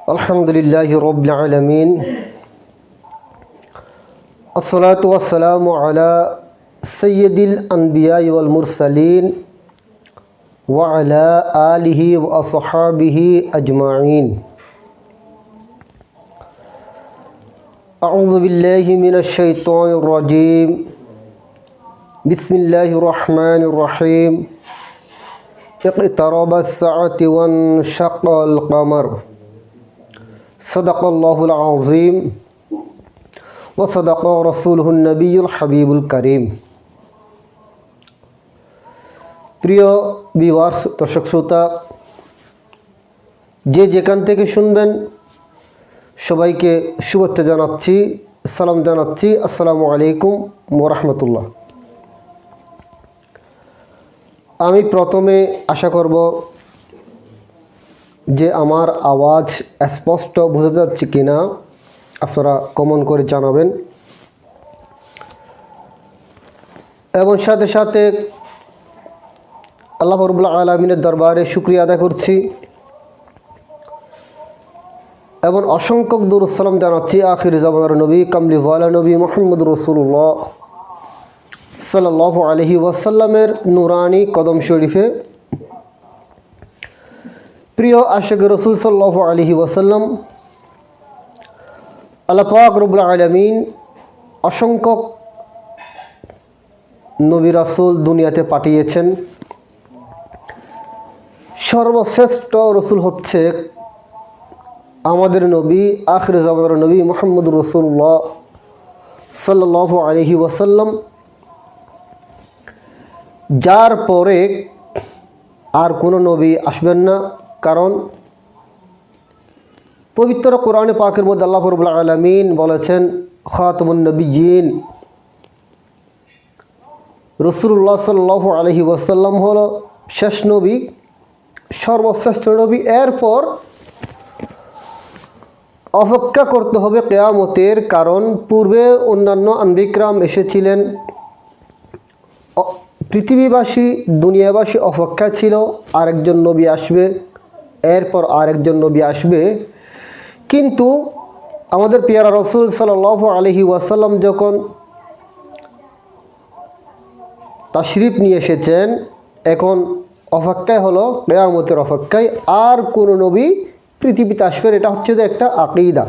আলহামদুলিল্লাহি রাব্বিল আলামিন আসসালাতু ওয়াসসালামু আলা সাইয়্যিদিল আনবিয়া ওয়াল মুরসালিন ওয়া আলা আলিহি ওয়া আসহাবিহি আজমাইন। আউযু বিল্লাহি মিনাশ শাইতানির রাজীম। বিসমিল্লাহির রহমানির রহিম। ইকতারাবাস সাআতু ওয়ানশাক্কাল কমর। সদাকাল্লাহুল আযীম ওয়া সাদাকা রাসূলুহুন নবিয়্যুল হাবিবুল কারীম। প্রিয় ভিউয়ার্স, দর্শক শ্রোতা, যে যেখান থেকে শুনবেন সবাইকে শুভেচ্ছা জানাচ্ছি, সালাম জানাচ্ছি। আসসালামু আলাইকুম ওয়া রাহমাতুল্লাহ। আমি প্রথমে আশা করব যে আমার আওয়াজ স্পষ্ট বোঝা যাচ্ছে কিনা আপনারা কমেন্ট করে জানাবেন, এবং সাথে সাথে আল্লাহ রাব্বুল আলামিনের দরবারে শুকরিয়া আদায় করছি এবং অসংখ্য দুরূদ সালাম জানাচ্ছি আখির জামানার নবী কামলিওয়ালা নবী মুহাম্মদুর রাসূলুল্লাহ সাল্লাল্লাহু আলাইহি ওয়াসাল্লামের নুরানি কদম শরীফে। প্রিয় আশিক রসুল সাল্লাল্লাহু আলাইহি ওয়াসাল্লাম, আল্লাহ পাক রব্বুল আলামিন অসংখ্য নবী রাসূল দুনিয়াতে পাঠিয়েছেন। সর্বশ্রেষ্ঠ রসুল হচ্ছে আমাদের নবী আখির জামানার নবী মুহাম্মদুর রাসূলুল্লাহ সাল্লাল্লাহু আলাইহি ওয়াসাল্লাম, যার পরে আর কোনো নবী আসবেন না। কারণ পবিত্র কোরআনে পাকের মধ্যে আল্লাহ রাব্বুল আলামিন বলেছেন, খাতামুন নবিয়্যিন রাসূলুল্লাহ সাল্লাল্লাহু আলাইহি ওয়াসাল্লাম হলো শেষ নবী, সর্বশ্রেষ্ঠ নবী। এরপর অপেক্ষা করতে হবে কিয়ামতের, কারণ পূর্বে অন্যান্য আম্বিকরাম এসেছিলেন। পৃথিবীবাসী দুনিয়াবাসী অপেক্ষা ছিল আরেকজন নবী আসবে, এরপর আরেকজন নবী আসবে। কিন্তু আমাদের পিয়ারা রসুল সাল্লাল্লাহু আলাইহি ওয়াসাল্লাম যখন তাশরিফ নিয়ে এসেছেন, এখন অপেক্ষায় হলো কিয়ামতের অপেক্ষায় আর কোনো নবী পৃথিবীতে আসবেন। এটা হচ্ছে যে একটা আকীদা।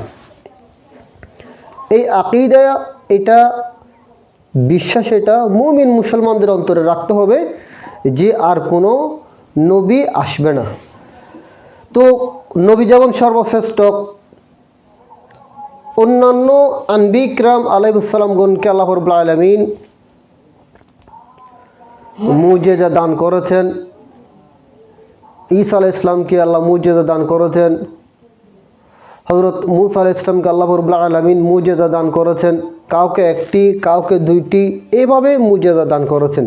এই আকীদা, এটা বিশ্বাস, এটা মুমিন মুসলমানদের অন্তরে রাখতে হবে যে আর কোনো নবী আসবে না। তো নবী যেমন সর্বশ্রেষ্ঠ, অন্যান্য আনবিকরাম আলাইহিসসালামগণকে আল্লাহ রাব্বুল আলামিন মুজিজা দান করেছেন। ঈসা আলাইহিস সালামকে আল্লাহ মুজিজা দান করেছেন। হযরত মূসা আলাইহিস সালামকে আল্লাহ রাব্বুল আলামিন মুজিজা দান করেছেন। কাউকে একটি, কাউকে দুইটি, এভাবে মুজিজা দান করেছেন।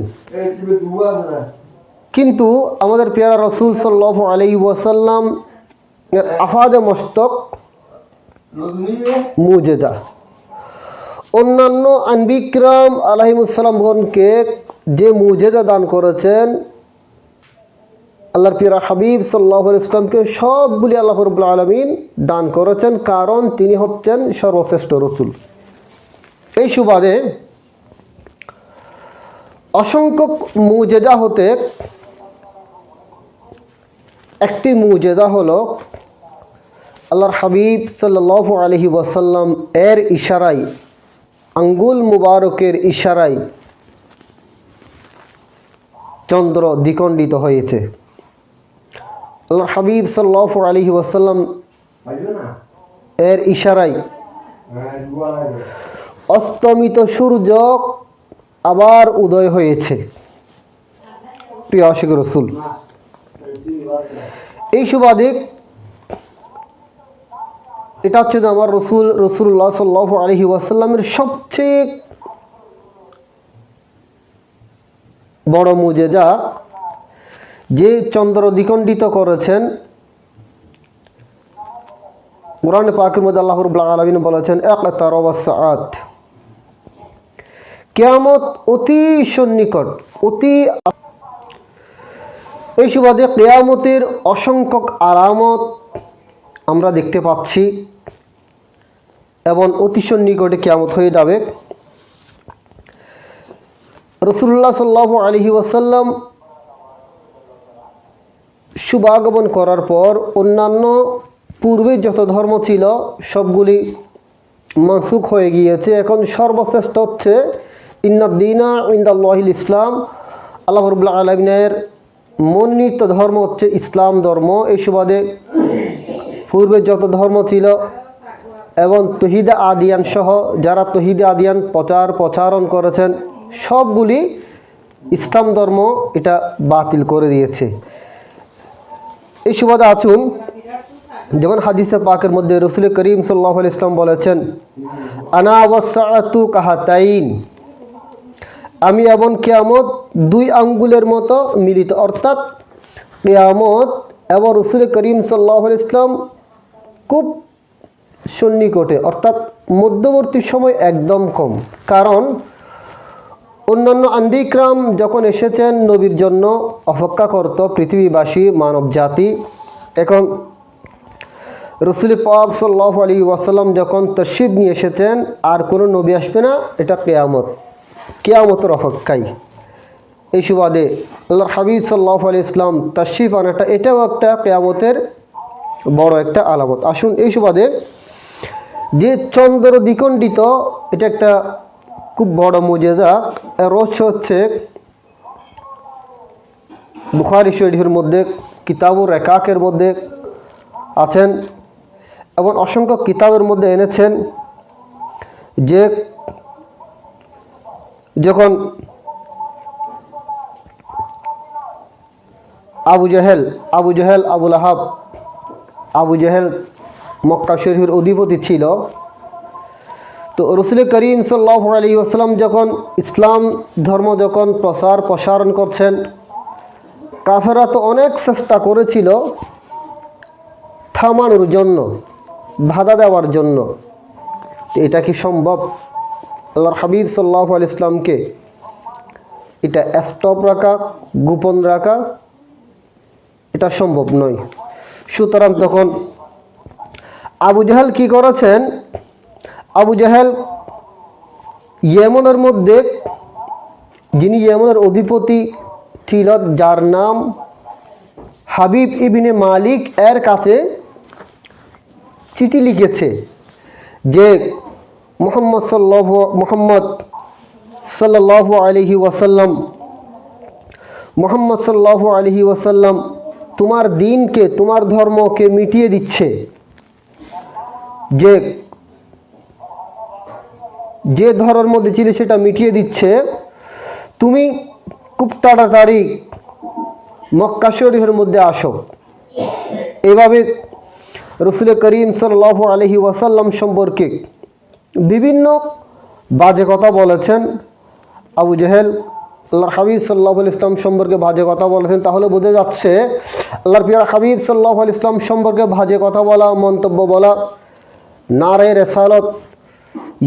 কিন্তু আমাদের প্যারা রসুল সাল্লাল্লাহু আলাইহি ওয়াসাল্লাম এর আফাদে মস্তক মুজিজা। অন্যান্য আনবিকরাম আলাইহিমুসসালামগণকে যে মুজিজা দান করেছেন, আল্লাহর প্রিয় হাবিব সাল্লাল্লাহু আলাইহি ওয়াসাল্লামকে সবগুলি আল্লাহ রাব্বুল আলামিন দান করেছেন, কারণ তিনি হচ্ছেন সর্বশ্রেষ্ঠ রসুল। এই সুবাদে অসংখ্য মুজিজা হতে একটি মুজিজা হলো আল্লাহর হাবিব সাল্লাল্লাহু আলাইহি ওয়াসাল্লাম এর ইশারায়, আঙ্গুল মুবারকের ইশারায় চন্দ্র দ্বিখণ্ডিত হয়েছে। আল্লাহর হাবিব সাল্লাল্লাহু আলাইহি ওয়াসাল্লাম এর ইশারায় অস্তমিত সূর্য আবার উদয় হয়েছে। প্রিয় আশিক রসুল, এই সুবাদে এটা হচ্ছে যে আমার রাসূলুল্লাহ সাল্লাল্লাহু আলাইহি ওয়াসাল্লামের সবচেয়ে বড় মুজিজা, যে চন্দ্র দ্বিখণ্ডিত করেছেন। কোরআনে পাকের মধ্যে আল্লাহ রাব্বুল আলামিন বলেছেন, ইকতারাবাস সাআত, কিয়ামত অতি সন্নিকট, অতি। এই সুবাদে কিয়ামতের অসংখ্য আলামত আমরা দেখতে পাচ্ছি এবং অতি সন্নিকটে কিয়ামত হয়ে যাবে। রাসূলুল্লাহ সাল্লাল্লাহু আলাইহি ওয়াসাল্লাম শুভাগমন করার পর অন্যান্য পূর্বে যত ধর্ম ছিল সবগুলি মানসুখ হয়ে গিয়েছে। এখন সর্বশ্রেষ্ঠ হচ্ছে ইন্নাদ-দীনা ইনদাল্লাহিল ইসলাম, আল্লাহ রাব্বুল আলামিনের মনোনীত ধর্ম হচ্ছে ইসলাম ধর্ম। এই সুবাদে পূর্বে যত ধর্ম ছিল এবং তৌহিদে আদিয়ান সহ যারা তৌহিদে আদিয়ান প্রচারণ করেছেন সবগুলি ইসলাম ধর্ম এটা বাতিল করে দিয়েছে। এই সুবাদে আসুন, যেমন হাদিসে পাকের মধ্যে রাসূল করিম সাল্লাল্লাহু আলাইহি ওয়াসাল্লাম বলেছেন, আনা ওয়াসআতু কাহাতাইন, আমি এবং কিয়ামত দুই আঙ্গুলের মতো মিলিত। অর্থাৎ কিয়ামত এবং রাসূল করিম সাল্লাল্লাহু আলাইহি ওয়াসাল্লাম খুব সন্নিকটে, অর্থাৎ মধ্যবর্তী সময় একদম কম। কারণ অন্যান্য আন্দিকরাম যখন এসেছেন নবীর জন্য অপেক্ষা করত পৃথিবীবাসী মানব জাতি। এখন রাসূল পাক সাল্লাল্লাহু আলাইহি ওয়াসাল্লাম যখন তাশরীফ নিয়ে এসেছেন আর কোনো নবী আসবে না, এটা কিয়ামতের অপেক্ষায়। এই সুবাদে আল্লাহর হাবিব সাল্লাল্লাহু আলাইহি ওয়াসাল্লাম তাশরীফ আনাটা এটাও একটা কিয়ামতের বড় একটা আলামত। আসুন, এই সুবাদে যে চন্দ্র দ্বিখণ্ডিত, এটা একটা খুব বড় মুজিজা। রহস্য হচ্ছে বুখারী শরীফের মধ্যে কিতাবুর রেকাকের মধ্যে আছেন এবং অসংখ্য কিতাবের মধ্যে এনেছেন যে যখন আবু জেহেল, আবু জেহেল মক্কা শরীফের অধিপতি ছিল, তো রাসূল করিম সাল্লাল্লাহু আলাইহি ওয়াসাল্লাম যখন ইসলাম ধর্ম যখন প্রসারণ করছেন, কাফেররা তো অনেক চেষ্টা করেছিল থামানোর জন্য, বাধা দেওয়ার জন্য। এটা কি সম্ভব? আল্লাহর হাবিব সাল্লাল্লাহু আলাইহি ওয়াসাল্লামকে এটা স্টপ রাখা, গোপন রাখা, এটা সম্ভব নয়। সুতরাং তখন আবু জেহেল কি করেছেন, আবু জেহেল ইয়েমনের মধ্যে যিনি ইয়েমনের অধিপতি ছিল, যার নাম হাবিব ইবনে মালিক, এর কাছে চিঠি লিখেছে যে মুহাম্মদ সাল্লাল্লাহু আলাইহি ওয়াসাল্লাম তোমার দিনকে, তোমার ধর্মকে মিটিয়ে দিচ্ছে, যে ধর্মের মধ্যে ছিল সেটা মিটিয়ে দিচ্ছে। তুমি খুব তাড়াতাড়ি মক্কা শরীফের মধ্যে আসো। এভাবে রাসূল করিম সাল্লাল্লাহু আলাইহি ওয়াসাল্লাম সম্পর্কে বিভিন্ন বাজে কথা বলেছেন আবু জেহেল। আল্লাহর হাবিব সাল্লাল্লাহু আলাইহি ওয়াসাল্লাম সম্পর্কে বাজে কথা বলেছেন, তাহলে বোঝা যাচ্ছে আল্লাহর প্রিয় হাবিব সাল্লাল্লাহু আলাইহি ওয়াসাল্লাম সম্পর্কে বাজে কথা বলা, মন্তব্য বলা, নারে রিসালাত,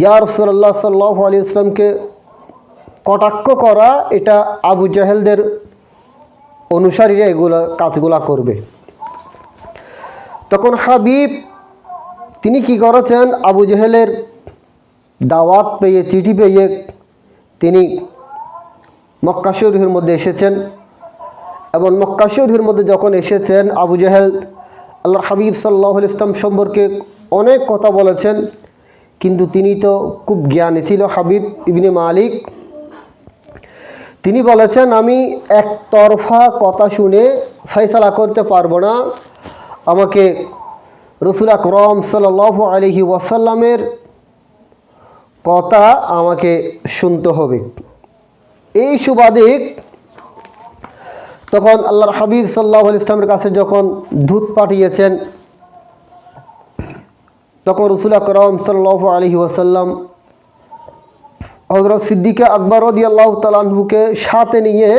ইয়া রাসূলুল্লাহ সাল্লাল্লাহু আলাইহি ওয়াসাল্লামকে কটাক্ষ করা, এটা আবু জেহেলদের অনুসারীরা এগুলো কাজগুলা করবে। তখন হাবিব তিনি কি করেছেন, আবু জেহেলের দাওয়াত পেয়ে, চিঠি পেয়ে তিনি মক্কা শরীফের মধ্যে এসেছেন। এবং মক্কা শরীফের মধ্যে যখন এসেছেন, আবু জেহেল আল্লাহর হাবিব সাল্লাল্লাহু আলাইহি ওয়াসাল্লাম সম্পর্কে অনেক কথা বলেছেন, কিন্তু তিনি তো খুব জ্ঞানী ছিল। হাবিব ইবনে মালিক তিনি বলেছেন, আমি একতরফা কথা শুনে ফয়সালা করতে পারবো না, আমাকে রাসূল আকরাম সাল্লাল্লাহু আলাইহি ওয়াসাল্লামের কথা আমাকে শুনতে হবে। এই সুবাদে তখন আল্লাহর হাবিব সাল্লাল্লাহু আলাইহি ওয়াসাল্লামের কাছে যখন দূত পাঠিয়েছেন, তখন রাসূল আকরাম সাল্লাল্লাহু আলাইহি ওয়াসাল্লাম হযরত সিদ্দিক আকবর রাদিয়াল্লাহু তাআলা আনহুকে সাথে নিয়ে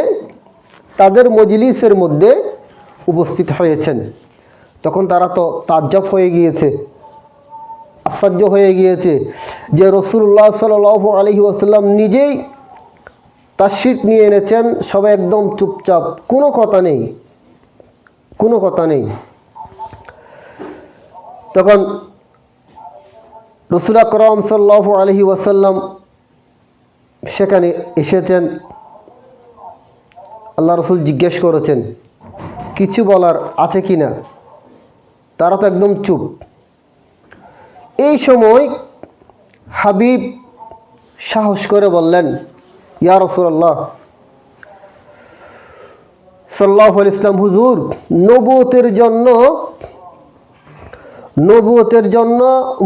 তাদের মজলিসের মধ্যে উপস্থিত হয়েছেন। তখন তারা তো তাজ্জব হয়ে গিয়েছে, আশ্চর্য হয়ে গিয়েছে যে রাসূলুল্লাহ সাল্লাল্লাহু আলাইহি ওয়াসাল্লাম নিজেই তাশরীফ নিয়ে এনেছেন, সবাই একদম চুপচাপ, কোনো কথা নেই। তখন রাসূল আকরাম সাল্লাল্লাহু আলাইহি ওয়াসাল্লাম সেখানে এসেছেন। আল্লাহ রসুল জিজ্ঞেস করেছেন কিছু বলার আছে কি না, তারা তো একদম চুপ। এই সময় হাবিব সাহস করে বললেন, ইয়া রাসূলুল্লাহ সাল্লাল্লাহু আলাইহি ওয়াসাল্লাম, হুজুর, নবুয়তের জন্য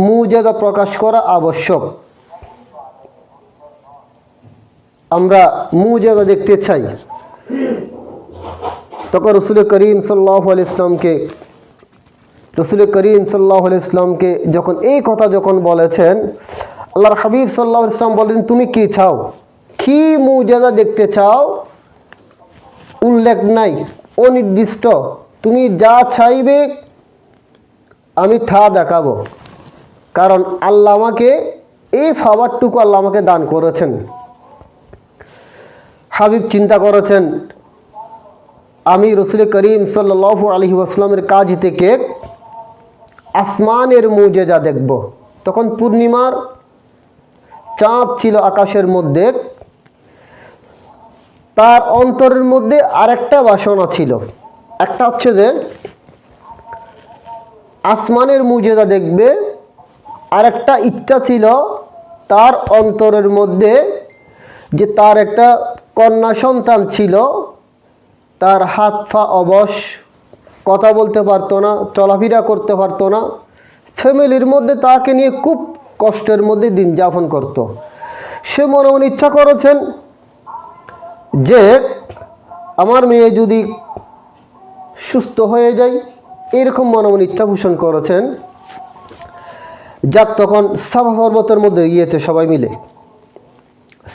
মুজিজা প্রকাশ করা আবশ্যক। আমরা মুজিজা দেখতে চাই। তখন রসুল করিম সাল্লাল্লাহু আলাইহি ইসলামকে যখন এই কথা বলেছেন, আল্লাহর হাবিব সাল্লাল্লাহু আলাইহি ইসলাম বলেন, তুমি কি চাও, কি মুজিজা দেখতে চাও? উল্লেখ নাই, অনির্দিষ্ট। তুমি যা চাইবে আমি তা দেখাবো, কারণ আল্লাহ আমাকে এই পাওয়ারটুকু আল্লাহ আমাকে দান করেছেন। হাবিব চিন্তা করেছেন, আমি রসুল করিম সাল্লাল্লাহু আলাইহি ওয়াসাল্লামের কাজ থেকে আসমানের মুজিজা দেখব। তখন পূর্ণিমার চাঁদ ছিল আকাশের মধ্যে। তার অন্তরের মধ্যে আরেকটা বাসনা ছিল, একটা হচ্ছে যে আসমানের মুজিজা দেখবে, আরেকটা ইচ্ছা ছিল তার অন্তরের মধ্যে যে তার একটা কন্যা সন্তান ছিল, তার হাত পা অবশ, কথা বলতে পারতো না, চলাফেরা করতে পারতো না, ফ্যামিলির মধ্যে তাকে নিয়ে খুব কষ্টের মধ্যে দিন যাপন করত। সে মনে মনে ইচ্ছা করেছেন যে আমার মেয়ে যদি সুস্থ হয়ে যায়, এরকম মনে মনে ইচ্ছা পোষণ করেছেন। যাক, তখন সাফা পর্বতের মধ্যে গিয়েছে সবাই মিলে।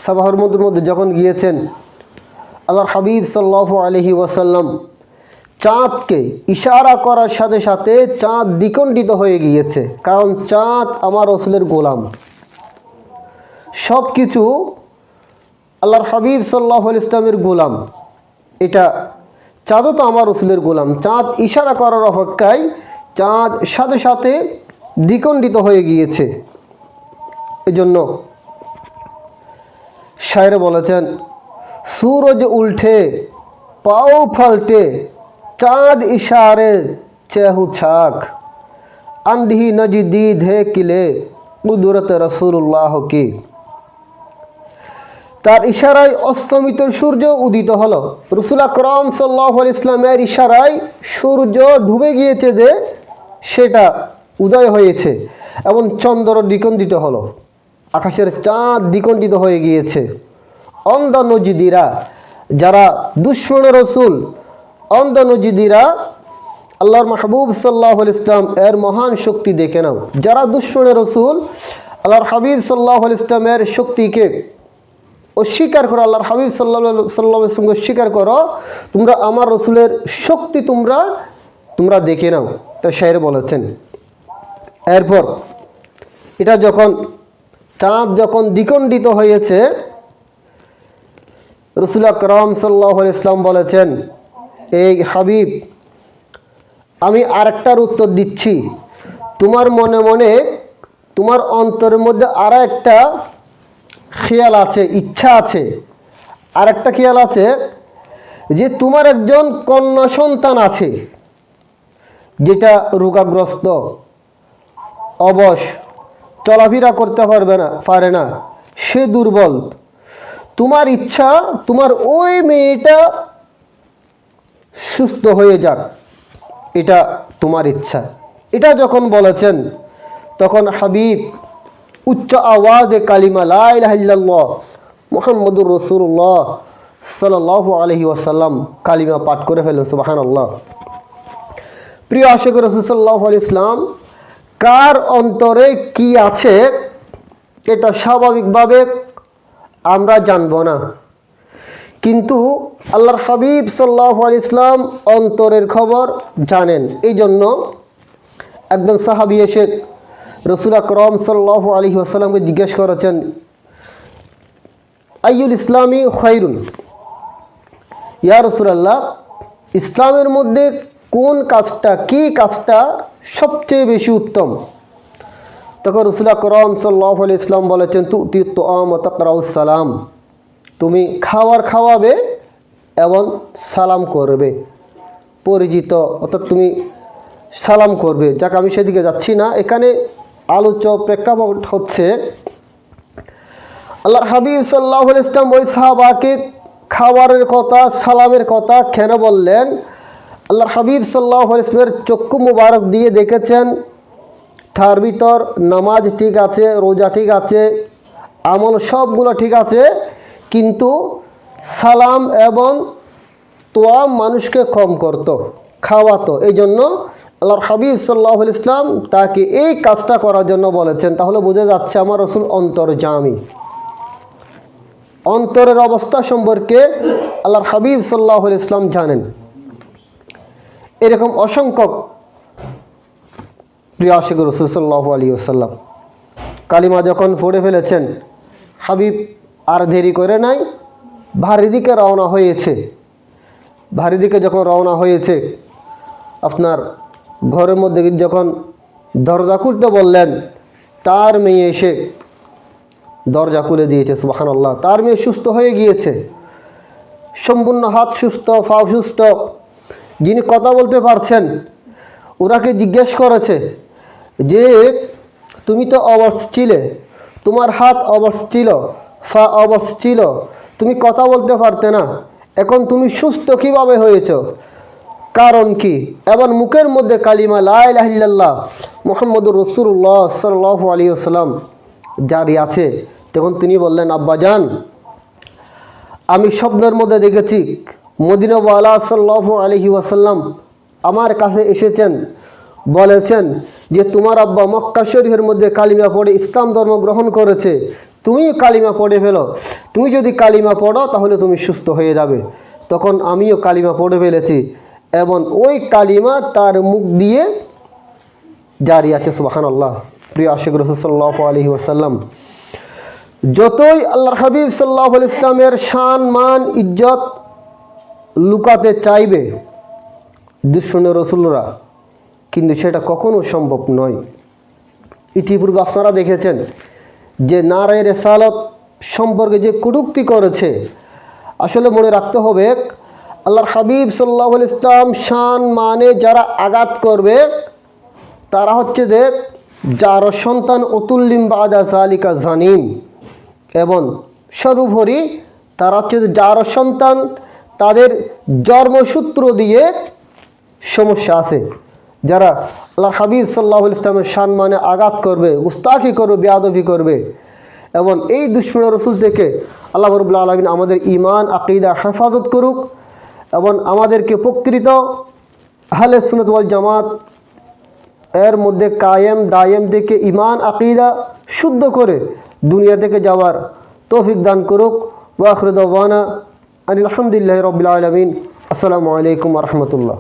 সাফা পর্বতের মধ্যে যখন গিয়েছেন, আল্লাহর হাবিব সাল্লাল্লাহু আলাইহি ওয়াসাল্লাম চাঁদকে ইশারা করার সাথে সাথে চাঁদ দ্বিখণ্ডিত হয়ে গিয়েছে, কারণ চাঁদ আমার রাসূলের গোলাম। সব কিছু আল্লাহর হাবিব সাল্লাল্লাহু আলাইহি ওয়াসাল্লামের গোলাম। এটা চাঁদও তো আমার রাসূলের গোলাম। চাঁদ ইশারা করার অপেক্ষায় চাঁদ সাথে সাথে দ্বিখণ্ডিত হয়ে গিয়েছে। এজন্য শায়রে বলেছেন, सूरज उल्टे पाँव फलटे चाँद इशारे चेहु छाक अंधी नजदीद है किले कुदरत रसूलुल्लाह की। তার ইশারায় অস্তমিত সূর্য উদিত হলো। রাসূল আকরাম সাল্লাল্লাহু আলাইহি ইসলামের ইশারায় সূর্য ডুবে গিয়েছে, যে সেটা উদয় হয়েছে, এবং চন্দ্র দ্বিখণ্ডিত হলো, আকাশের চাঁদ দ্বিখণ্ডিত হয়ে গিয়েছে। অন্ধ নজিদিরা, যারা দুশমন রসুল, অন্ধ নজিদিরা আল্লাহর মাহবুব সাল্লাল্লাহু আলাইহি ইসলাম এর মহান শক্তি দেখে নাও। যারা দুশমন রসুল, আল্লাহর হাবিব সাল্লাল্লাহু আলাইহি ইসলামের শক্তিকে অস্বীকার করো, আল্লাহর হাবিব সাল্লাল্লাহু আলাইহি ইসলামকে স্বীকার করো, তোমরা আমার রসুলের শক্তি তোমরা দেখে নাও। তা শায়রে বলেছেন। এরপর এটা যখন চাঁদ দ্বিখণ্ডিত হয়েছে, রাসূল আকরাম সাল্লাল্লাহু আলাইহি ইসলাম বলেছেন, এই হাবিব, আমি আরেকটার উত্তর দিচ্ছি। তোমার মনে মনে, তোমার অন্তরের মধ্যে আরো একটা খেয়াল আছে, ইচ্ছা আছে, আরেকটা খেয়াল আছে যে তোমার একজন কন্যা সন্তান আছে, যেটা রোগাগ্রস্ত, অবশ, চলাফেরা করতে পারে না, সে দুর্বল। তোমার ইচ্ছা তোমার ওই মেয়েটা সুস্থ হয়ে যাক, এটা তোমার ইচ্ছা। এটা যখন বলেছেন, তখন হাবিব উচ্চ আওয়াজে কালিমা লা ইলাহা ইল্লাল্লাহ মুহাম্মাদুর রাসূলুল্লাহ সাল্লাল্লাহু আলাইহি ওয়াসাল্লাম কালিমা পাঠ করে ফেললেন। সুবহানাল্লাহ। প্রিয় আশিক রাসূল সাল্লাল্লাহু আলাইহি ইসলাম, কার অন্তরে কি আছে এটা স্বাভাবিকভাবে আমরা জানবো না, কিন্তু আল্লাহর হাবিব সাল্লাল্লাহু আলাইহি ইসলাম অন্তরের খবর জানেন। এই জন্য একজন সাহাবী এসে রাসূল আকরাম সাল্লাল্লাহু আলাইহি ওয়াসাল্লামকে জিজ্ঞেস করেছেন, আইয়ুল ইসলামি খায়রুন, ইয়া রাসূলুল্লাহ, ইসলামের মধ্যে কোন কাজটা, কি কাজটা সবচেয়ে বেশি উত্তম? তখন রাসূল আকরাম সাল্লাল্লাহু আলাইহি ওয়াসাল্লাম বলেছেন, তুতি তুআম ওয়া তাকরাউস সালাম, তুমি খাবার খাওয়াবে এবং সালাম করবে, পরিচিত অর্থাৎ তুমি সালাম করবে। যাক, আমি সেদিকে যাচ্ছি না। এখানে আলোচ্য প্রেক্ষাপট হচ্ছে আল্লাহর হাবিব সাল্লাল্লাহু আলাইহি ওয়াসাল্লাম ওই সাহাবাকে খাবারের কথা, সালামের কথা কেন বললেন? আল্লাহর হাবিব সাল্লাল্লাহু আলাইহি ওয়াসাল্লামের চক্ষু মুবারক দিয়ে দেখেছেন তার ভিতর নামাজ ঠিক আছে, রোজা ঠিক আছে, আমল সবগুলো ঠিক আছে, কিন্তু সালাম এবং তোয়াম মানুষকে কম করত, খাওয়াতো। এই জন্য আল্লাহর হাবিব সাল্লাল্লাহু আলাইহি ওয়াসাল্লাম তাকে এই কাজটা করার জন্য বলেছেন। তাহলে বোঝা যাচ্ছে আমার রাসূল অন্তর্যামী, অন্তরের অবস্থা সম্পর্কে আল্লাহর হাবিব সাল্লাল্লাহু আলাইহি ওয়াসাল্লাম জানেন। এরকম অসংখ্য প্রিয় আশিক রাসূল সাল্লাল্লাহু আলাইহি ওয়াসাল্লাম কালিমা যখন পড়ে ফেলেছেন, হাবিব আর দেরি করে নাই, বাড়ির দিকে রওনা হয়েছে। বাড়ির দিকে যখন রওনা হয়েছে, আপনার ঘরের মধ্যে যখন দরজা খুলতে বললেন, তার মেয়ে এসে দরজা খুলে দিয়েছে। সুবহানাল্লাহ, তার মেয়ে সুস্থ হয়ে গিয়েছে, সম্পূর্ণ হাত সুস্থ, পা সুস্থ। যিনি কথা বলতে পারছেন, ওনাকে জিজ্ঞেস করেছে যে তুমি তো অবশ ছিলে, তোমার হাত অবশ ছিল, পা অবশ ছিল, তুমি কথা বলতে পারতে না, এখন তুমি সুস্থ কিভাবে হয়েছ, কারণ কি? এবং মুখের মধ্যে কালিমা লা ইলাহা ইল্লাল্লাহ মুহাম্মাদুর রাসূলুল্লাহ সাল্লাল্লাহু আলাইহি ওয়াসাল্লাম জারি আছে। তখন তিনি বললেন, আব্বাজান, আমি স্বপ্নের মধ্যে দেখেছি মদিনাওয়ালা সাল্লাল্লাহু আলাইহি ওয়াসাল্লাম আমার কাছে এসেছেন, বলেছেন যে তোমার আব্বা মক্কা শরীফের মধ্যে কালিমা পড়ে ইসলাম ধর্ম গ্রহণ করেছে, তুমি কালিমা পড়ে ফেলো, তুমি যদি কালিমা পড়ো তাহলে তুমি সুস্থ হয়ে যাবে। তখন আমিও কালিমা পড়ে ফেলেছি এবং ওই কালিমা তার মুখ দিয়ে জারি আছে। সুবহানাল্লাহ। প্রিয় আশিক রাসূল সাল্লাল্লাহু আলাইহি ওয়াসাল্লাম যতই আল্লাহর হাবিব সাল্লাল্লাহু আলাইহি ওয়াসাল্লামের শান, মান, ইজ্জত লুকাতে চাইবে দুশমনের রাসূলরা, কিন্তু সেটা কখনো সম্ভব নয়। ইতিপূর্বে আপনারা দেখেছেন যে নারায়ে রিসালাত সম্পর্কে যে কটূক্তি করেছে, আসলে মনে রাখতে হবে আল্লাহর হাবিব সাল্লাল্লাহু আলাইহি ওয়াসাল্লাম শান মানে যারা আঘাত করবে তারা হচ্ছে যে যার সন্তান অতুল্লিম বাদা যালিকা জানিম, এবং সর্বোপরি তারা হচ্ছে যে যার সন্তান তাদের জন্মসূত্র দিয়ে সমস্যা আছে। যারা আল্লাহর হাবিব সাল্লাল্লাহু আলাইহি ওয়াসাল্লামের শান মানে আঘাত করবে, গুস্তাখি করবে, বেয়াদবি করবে, এবং এই দুশমনের রাসূল থেকে আল্লাহ রাব্বুল আলামিন আমাদের ঈমান আকীদা হেফাজত করুক এবং আমাদেরকে প্রকৃত আহলে সুন্নাত ওয়াল জামাত এর মধ্যে কায়েম দায়েম থেকে ঈমান আকীদা শুদ্ধ করে দুনিয়া থেকে যাওয়ার তৌফিক দান করুক। ওয়া আখিরু দাওয়ানা আলহামদুলিল্লাহি রাব্বিল আলামিন। আসসালামু আলাইকুম ওয়া রাহমাতুল্লাহ।